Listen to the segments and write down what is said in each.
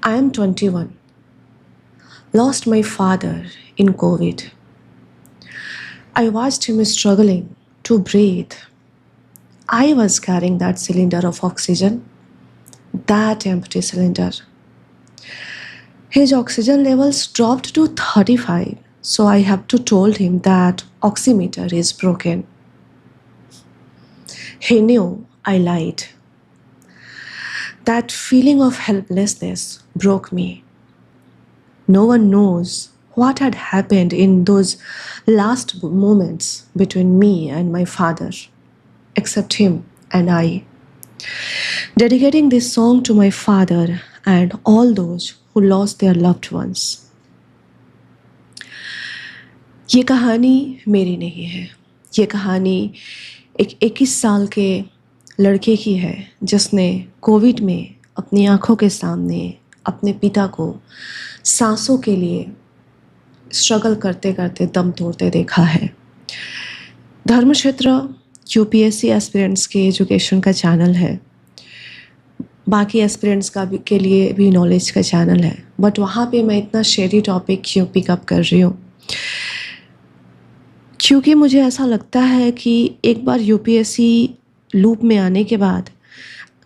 I am 21. Lost my father in COVID. I watched him struggling to breathe. I was carrying that cylinder of oxygen, that empty cylinder. His oxygen levels dropped to 35, so I have to told him that oximeter is broken. He knew I lied. That feeling of helplessness broke me. No one knows what had happened in those last moments between me and my father, except him and I. Dedicating this song to my father and all those who lost their loved ones. ये कहानी मेरी नहीं है. ये कहानी एक 21 साल के लड़के की है जिसने कोविड में अपनी आंखों के सामने अपने पिता को सांसों के लिए स्ट्रगल करते करते दम तोड़ते देखा है. धर्म क्षेत्र यूपीएससी एस्पिरेंट्स के एजुकेशन का चैनल है. बाकी एस्पिरेंट्स का भी के लिए भी नॉलेज का चैनल है, बट वहाँ पे मैं इतना शेयरी टॉपिक क्यों पिकअप कर रही हूँ? क्योंकि मुझे ऐसा लगता है कि एक बार यूपीएससी लूप में आने के बाद,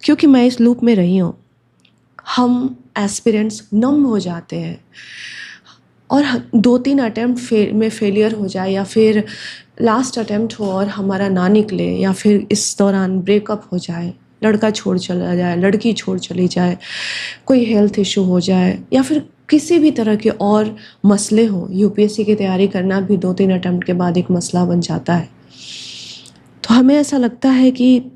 क्योंकि मैं इस लूप में रही हूँ, हम एस्पिरेंट्स नम हो जाते हैं और 2-3 अटैम्प्ट में फेलियर हो जाए या फिर लास्ट अटैम्प्ट हो और हमारा ना निकले या फिर इस दौरान ब्रेकअप हो जाए, लड़का छोड़ चला जाए, लड़की छोड़ चली जाए, कोई हेल्थ इशू हो जाए या फिर किसी भी तरह के और मसले हों. यूपीएससी की तैयारी करना भी 2-3 अटैम्प्ट के बाद एक मसला बन जाता है. तो हमें ऐसा लगता है कि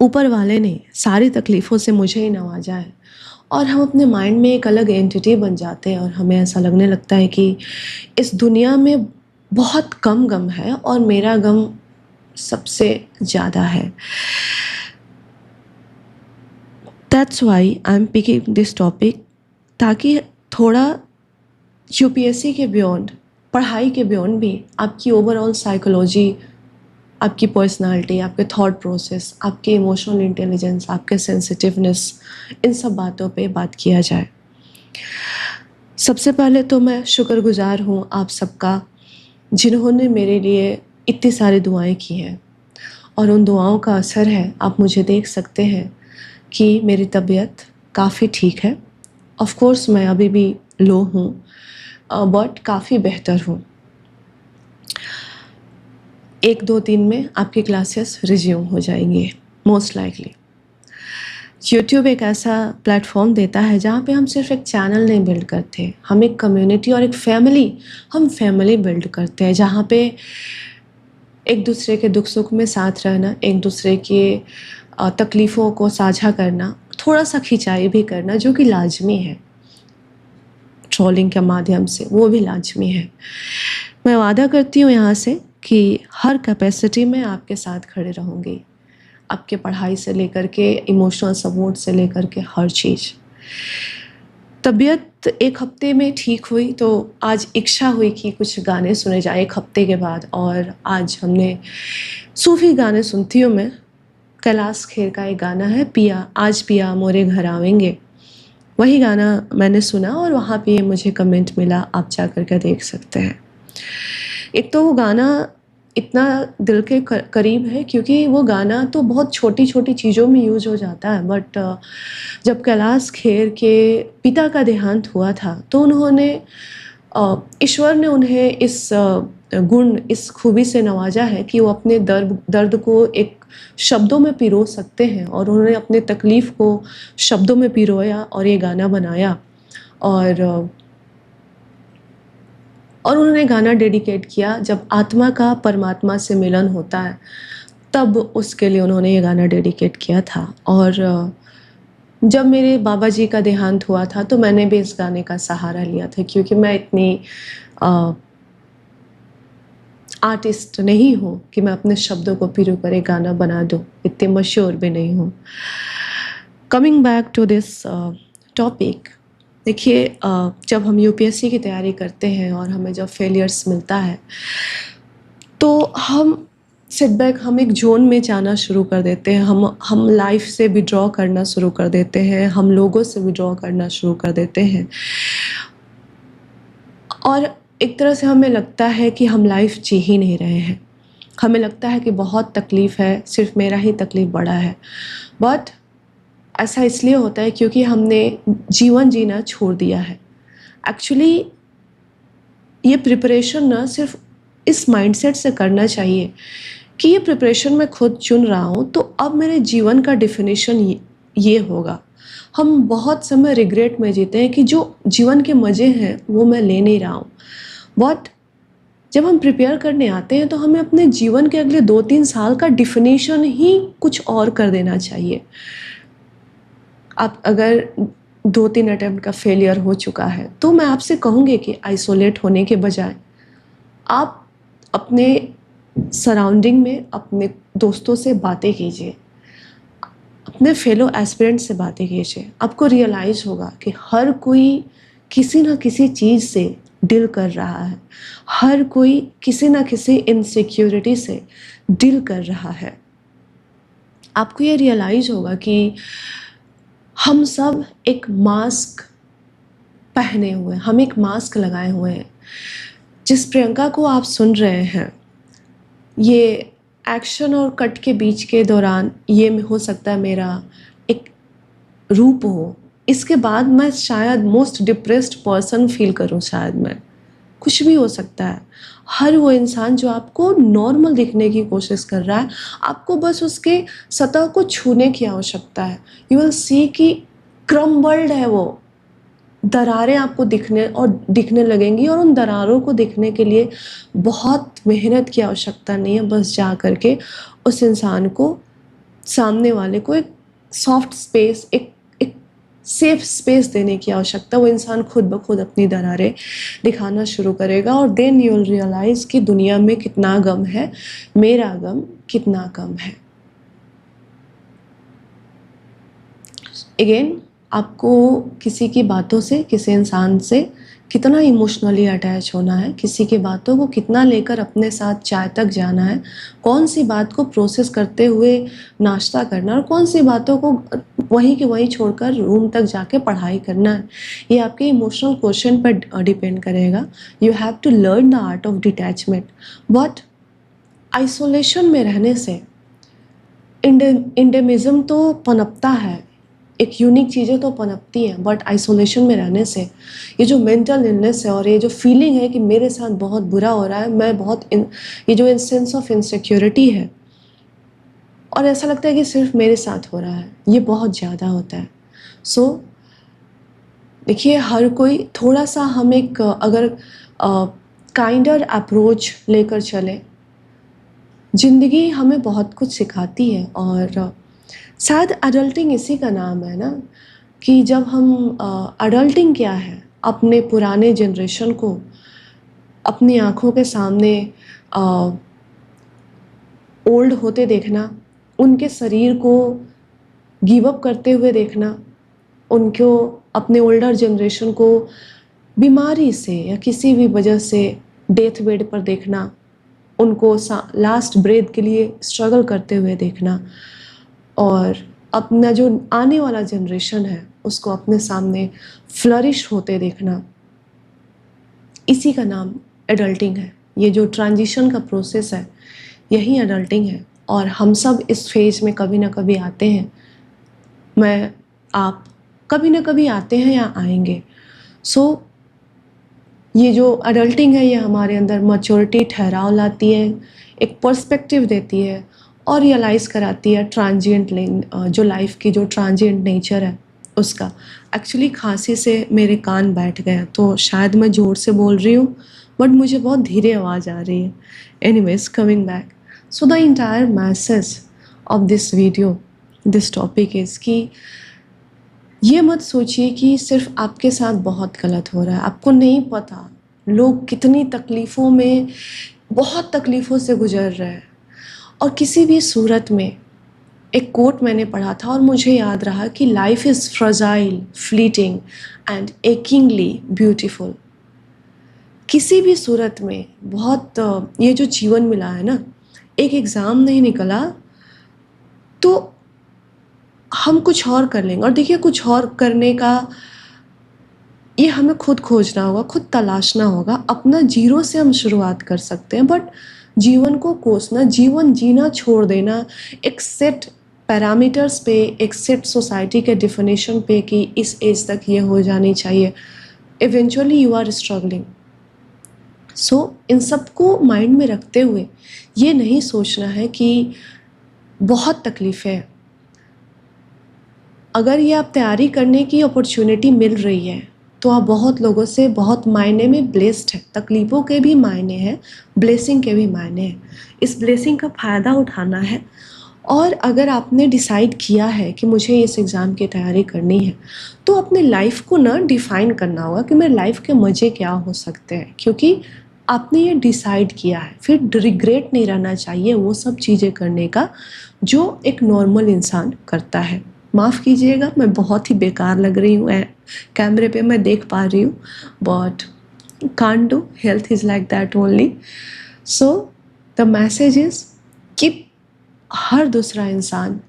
ऊपर वाले ने सारी तकलीफ़ों से मुझे ही नवाजा है और हम अपने माइंड में एक अलग एंटिटी बन जाते हैं और हमें ऐसा लगने लगता है कि इस दुनिया में बहुत कम गम है और मेरा गम सबसे ज़्यादा है. That's why I am picking this topic, ताकि थोड़ा यूपीएससी के बियॉन्ड, पढ़ाई के बियॉन्ड भी आपकी ओवरऑल साइकोलॉजी, आपकी पर्सनालिटी, आपके थॉट प्रोसेस, आपके इमोशनल इंटेलिजेंस, आपके सेंसिटिवनेस, इन सब बातों पे बात किया जाए. सबसे पहले तो मैं शुक्रगुजार हूँ आप सबका जिन्होंने मेरे लिए इतनी सारी दुआएं की हैं और उन दुआओं का असर है. आप मुझे देख सकते हैं कि मेरी तबीयत काफ़ी ठीक है. ऑफ कोर्स मैं अभी भी लो हूँ, बट काफ़ी बेहतर हूँ. 1-2 दिन में आपकी क्लासेस रिज्यूम हो जाएंगी मोस्ट लाइकली. यूट्यूब एक ऐसा प्लेटफॉर्म देता है जहाँ पे हम सिर्फ एक चैनल नहीं बिल्ड करते, हम एक कम्युनिटी और एक फैमिली बिल्ड करते हैं, जहाँ पे एक दूसरे के दुख सुख में साथ रहना, एक दूसरे के तकलीफ़ों को साझा करना, थोड़ा सा खिंचाई भी करना जो कि लाजमी है, ट्रोलिंग के माध्यम से वो भी लाजमी है. मैं वादा करती हूँ यहाँ से कि हर कैपेसिटी में आपके साथ खड़े रहूँगी, आपके पढ़ाई से लेकर के इमोशनल सपोर्ट से लेकर के हर चीज़. तबीयत एक हफ्ते में ठीक हुई तो आज इच्छा हुई कि कुछ गाने सुने जाए 1 हफ्ते के बाद, और आज हमने सूफ़ी गाने सुनती हूँ मैं. कैलाश खेर का एक गाना है, पिया आज पिया मोरे घर आवेंगे, वही गाना मैंने सुना और वहाँ पे मुझे कमेंट मिला, आप जा कर के देख सकते हैं. एक तो वो गाना इतना दिल के करीब है क्योंकि वो गाना तो बहुत छोटी छोटी चीज़ों में यूज़ हो जाता है, बट जब कैलाश खेर के पिता का देहांत हुआ था तो उन्होंने ईश्वर ने उन्हें इस गुण, इस खूबी से नवाजा है कि वो अपने दर्द को एक शब्दों में पिरो सकते हैं, और उन्होंने अपने तकलीफ़ को शब्दों में पिरोया और ये गाना बनाया. और उन्होंने गाना डेडिकेट किया जब आत्मा का परमात्मा से मिलन होता है, तब उसके लिए उन्होंने ये गाना डेडिकेट किया था. और जब मेरे बाबा जी का देहांत हुआ था तो मैंने भी इस गाने का सहारा लिया था, क्योंकि मैं इतनी आर्टिस्ट नहीं हूँ कि मैं अपने शब्दों को पिरो कर एक गाना बना दूँ, इतनी मशहूर भी नहीं हूँ. Coming back to this topic, देखिए, जब हम यूपीएससी की तैयारी करते हैं और हमें जब फेलियर्स मिलता है तो हम सेटबैक, हम एक ज़ोन में जाना शुरू कर देते हैं, हम लाइफ से विड्रॉ करना शुरू कर देते हैं, हम लोगों से विड्रॉ करना शुरू कर देते हैं, और एक तरह से हमें लगता है कि हम लाइफ जी ही नहीं रहे हैं। हमें लगता है कि बहुत तकलीफ़ है, सिर्फ मेरा ही तकलीफ़ बड़ा है। बट ऐसा इसलिए होता है क्योंकि हमने जीवन जीना छोड़ दिया है। एक्चुअली ये प्रिपरेशन ना सिर्फ इस माइंडसेट से करना चाहिए कि ये प्रिपरेशन मैं खुद चुन रहा हूँ, तो अब मेरे जीवन का डेफिनेशन ये होगा। हम बहुत समय रिग्रेट में जीते हैं कि जो जीवन के मज़े हैं वो मैं ले नहीं रहा हूँ। बट जब हम प्रिपेयर करने आते हैं तो हमें अपने जीवन के अगले 2-3 साल का डेफिनेशन ही कुछ और कर देना चाहिए। आप अगर 2-3 अटेम्प्ट का फेलियर हो चुका है तो मैं आपसे कहूँगी कि आइसोलेट होने के बजाय आप अपने सराउंडिंग में अपने दोस्तों से बातें कीजिए, अपने फेलो एस्पिरेंट से बातें कीजिए। आपको रियलाइज़ होगा कि हर कोई किसी न किसी चीज़ से डील कर रहा है, हर कोई किसी न किसी इनसिक्योरिटी से डील कर रहा है। आपको ये रियलाइज़ होगा कि हम सब एक मास्क पहने हुए हैं, हम एक मास्क लगाए हुए हैं। जिस प्रियंका को आप सुन रहे हैं, ये एक्शन और कट के बीच के दौरान ये हो सकता है मेरा एक रूप हो। इसके बाद मैं शायद मोस्ट डिप्रेस्ड पर्सन फील करूं, शायद मैं, कुछ भी हो सकता है। हर वो इंसान जो आपको नॉर्मल दिखने की कोशिश कर रहा है, आपको बस उसके सतह को छूने की आवश्यकता है। यू विल सी कि क्रम्बल्ड है वो, दरारें आपको दिखने लगेंगी, और उन दरारों को दिखने के लिए बहुत मेहनत की आवश्यकता नहीं है। बस जा कर के उस इंसान को, सामने वाले को एक सॉफ्ट स्पेस, एक सेफ स्पेस देने की आवश्यकता। वो इंसान खुद ब खुद अपनी दरारें दिखाना शुरू करेगा, और देन यू विल रियलाइज़ कि दुनिया में कितना गम है, मेरा गम कितना कम है। अगेन, आपको किसी की बातों से, किसी इंसान से कितना इमोशनली अटैच होना है, किसी की बातों को कितना लेकर अपने साथ चाय तक जाना है, कौन सी बात को प्रोसेस करते हुए नाश्ता करना, और कौन सी बातों को वहीं के वहीं छोड़कर रूम तक जाके पढ़ाई करना है, ये आपके इमोशनल क्वेश्चन पर डिपेंड करेगा। You have to learn the art of detachment. But isolation में रहने से इंडेमिज्म तो पनपता है, एक यूनिक चीज़ें तो पनपती हैं, बट आइसोलेशन में रहने से ये जो मेंटल इलनेस है और ये जो फीलिंग है कि मेरे साथ बहुत बुरा हो रहा है, मैं बहुत ये जो सेंस ऑफ इनसिक्योरिटी है, और ऐसा लगता है कि सिर्फ मेरे साथ हो रहा है, ये बहुत ज़्यादा होता है। सो देखिए, हर कोई थोड़ा सा, हम एक अगर काइंडर अप्रोच लेकर चले, ज़िंदगी हमें बहुत कुछ सिखाती है। और शायद अडल्टिंग इसी का नाम है ना, कि जब हम अडल्टिंग क्या है, अपने पुराने जनरेशन को अपनी आँखों के सामने ओल्ड होते देखना, उनके शरीर को गिव अप करते हुए देखना, उनको, अपने ओल्डर जनरेशन को बीमारी से या किसी भी वजह से डेथ बेड पर देखना, उनको लास्ट ब्रेथ के लिए स्ट्रगल करते हुए देखना, और अपना जो आने वाला जनरेशन है उसको अपने सामने फ्लरिश होते देखना, इसी का नाम एडल्टिंग है। ये जो ट्रांजिशन का प्रोसेस है, यही एडल्टिंग है, और हम सब इस फेज में कभी ना कभी आते हैं। मैं, आप कभी ना कभी आते हैं या आएंगे। सो ये जो एडल्टिंग है, ये हमारे अंदर मैच्योरिटी, ठहराव लाती है, एक पर्सपेक्टिव देती है, और रियलाइज़ कराती है ट्रांजिएंट जो लाइफ की जो ट्रांजिएंट नेचर है उसका। एक्चुअली खांसी से मेरे कान बैठ गए, तो शायद मैं ज़ोर से बोल रही हूँ, बट मुझे बहुत धीरे आवाज़ आ रही है। Anyways, coming back, so the entire message of this video, this topic is कि ये मत सोचिए कि सिर्फ आपके साथ बहुत गलत हो रहा है। आपको नहीं पता लोग कितनी तकलीफ़ों में, बहुत तकलीफ़ों से गुजर रहे हैं। और किसी भी सूरत में, एक कोट मैंने पढ़ा था और मुझे याद रहा कि life is fragile, fleeting and achingly beautiful. किसी भी सूरत में बहुत, ये जो जीवन मिला है ना, एक एग्ज़ाम नहीं निकला तो हम कुछ और कर लेंगे। और देखिए, कुछ और करने का ये हमें खुद खोजना होगा, खुद तलाशना होगा। अपना ज़ीरो से हम शुरुआत कर सकते हैं, बट जीवन को कोसना, जीवन जीना छोड़ देना एक सेट पैरामीटर्स पे, एक सेट सोसाइटी के डेफिनेशन पे कि इस एज तक ये हो जानी चाहिए, इवेंचुअली यू आर स्ट्रगलिंग। सो इन सबको माइंड में रखते हुए ये नहीं सोचना है कि बहुत तकलीफ़ें हैं। अगर ये आप तैयारी करने की अपॉर्चुनिटी मिल रही है तो आप बहुत लोगों से बहुत मायने में ब्लेस्ड हैं। तकलीफ़ों के भी मायने हैं, ब्लेसिंग के भी मायने हैं। इस ब्लेसिंग का फ़ायदा उठाना है। और अगर आपने डिसाइड किया है कि मुझे इस एग्ज़ाम की तैयारी करनी है तो अपने लाइफ को ना डिफ़ाइन करना होगा कि मेरे लाइफ के मज़े क्या हो सकते हैं, क्योंकि आपने ये डिसाइड किया है। फिर रिग्रेट नहीं रहना चाहिए वो सब चीज़ें करने का जो एक नॉर्मल इंसान करता है। माफ़ कीजिएगा, मैं बहुत ही बेकार लग रही हूँ कैमरे पे, मैं देख पा रही हूँ, but can't do, health is like that only. So the message is कि हर दूसरा इंसान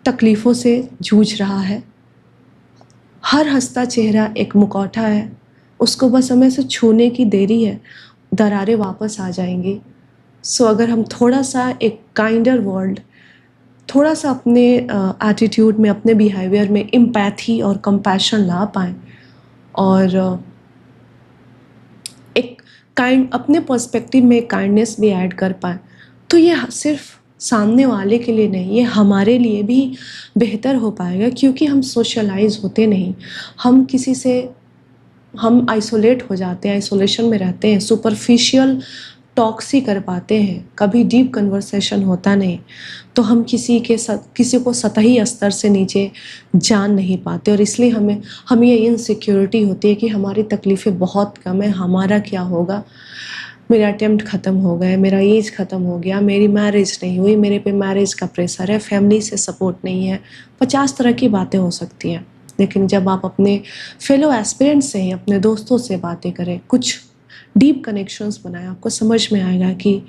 तकलीफ़ों से जूझ रहा है। हर हंसता चेहरा एक मुखौटा है, उसको बस हमें से छूने की देरी है, दरारें वापस आ जाएंगी। सो अगर हम थोड़ा सा एक काइंडर वर्ल्ड, थोड़ा सा अपने एटीट्यूड में, अपने बिहेवियर में एम्पैथी और कंपैशन ला पाएँ और एक काइंड अपने पर्सपेक्टिव में काइंडनेस भी ऐड कर पाएँ, तो ये सिर्फ सामने वाले के लिए नहीं, ये हमारे लिए भी बेहतर हो पाएगा। क्योंकि हम सोशलाइज होते नहीं, हम किसी से हम आइसोलेट हो जाते हैं, आइसोलेशन में रहते हैं, सुपरफिशियल टॉक्स ही कर पाते हैं, कभी डीप कन्वर्सेशन होता नहीं। तो हम किसी को सतही स्तर से नीचे जान नहीं पाते और इसलिए हमें ये इनसिक्योरिटी होती है कि हमारी तकलीफ़ें बहुत कम है, हमारा क्या होगा, मेरा अटेम्प्ट ख़त्म हो गए, मेरा एज ख़त्म हो गया, मेरी मैरिज नहीं हुई, मेरे पे मैरिज का प्रेशर है, फैमिली से सपोर्ट नहीं है, 50 तरह की बातें हो सकती हैं। लेकिन जब आप अपने फेलो एस्पिरेंट्स से ही, अपने दोस्तों से बातें करें, कुछ डीप कनेक्शंस बनाएं, आपको समझ में आएगा कि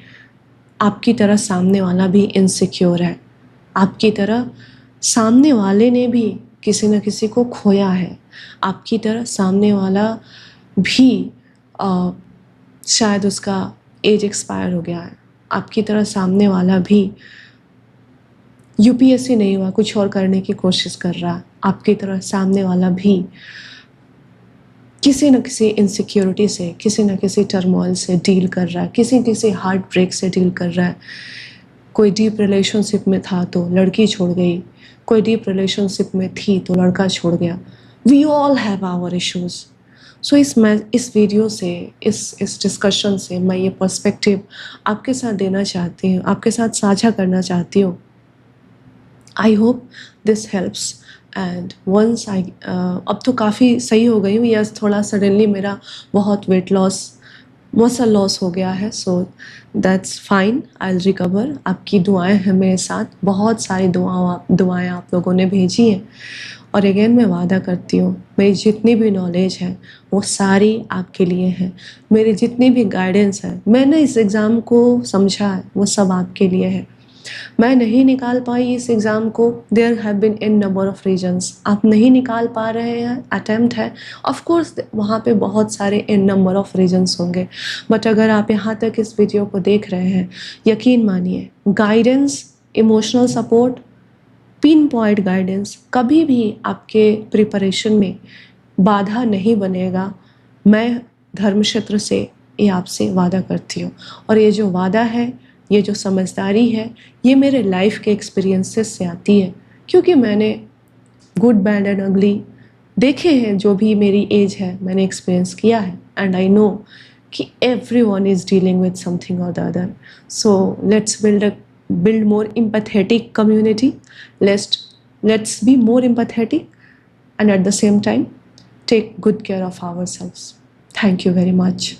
आपकी तरह सामने वाला भी इनसिक्योर है, आपकी तरह सामने वाले ने भी किसी न किसी को खोया है, आपकी तरह सामने वाला भी शायद उसका एज एक्सपायर हो गया है, आपकी तरह सामने वाला भी यूपीएससी नहीं हुआ, कुछ और करने की कोशिश कर रहा, आपकी तरह सामने वाला भी किसी न किसी इनसिक्योरिटी से, किसी न किसी टर्मोइल से डील कर रहा है, किसी किसी हार्ट ब्रेक से डील कर रहा है। कोई डीप रिलेशनशिप में था तो लड़की छोड़ गई, कोई डीप रिलेशनशिप में थी तो लड़का छोड़ गया। We all have our issues. So इस वीडियो से, इस डिस्कशन से मैं ये पर्सपेक्टिव आपके साथ देना चाहती हूँ, आपके साथ साझा करना चाहती हूँ। I hope this helps and once अब तो काफ़ी सही हो गई हूँ। यस, थोड़ा सडनली मेरा बहुत वेट लॉस, मसल लॉस हो गया है। So that's fine, I will recover. आपकी दुआएं हैं मेरे साथ, बहुत सारी दुआएं आप लोगों ने भेजी हैं। और अगेन मैं वादा करती हूँ, मेरी जितनी भी नॉलेज है वो सारी आपके लिए है। मेरी जितनी भी गाइडेंस है, मैंने इस एग्ज़ाम को समझा है, वो सब आपके लिए है। मैं नहीं निकाल पाई इस एग्ज़ाम को, there have been in number of reasons. आप नहीं निकाल पा रहे हैं, अटेम्प्ट है, ऑफ कोर्स वहाँ पे बहुत सारे इन नंबर ऑफ रीजंस होंगे। बट अगर आप यहाँ तक इस वीडियो को देख रहे हैं, यकीन मानिए, guidance, emotional support, pin point guidance कभी भी आपके प्रिपरेशन में बाधा नहीं बनेगा। मैं धर्मक्षेत्र से ये आपसे वादा करती हूँ। और ये जो वादा है, ये जो समझदारी है, ये मेरे लाइफ के एक्सपीरियंसेस से आती है, क्योंकि मैंने गुड बैड एंड अगली देखे हैं। जो भी मेरी एज है मैंने एक्सपीरियंस किया है, एंड आई नो कि everyone is dealing with something or the other. So let's build more empathetic community. Let's be more empathetic, and at the same time take good care of ourselves. Thank you very much.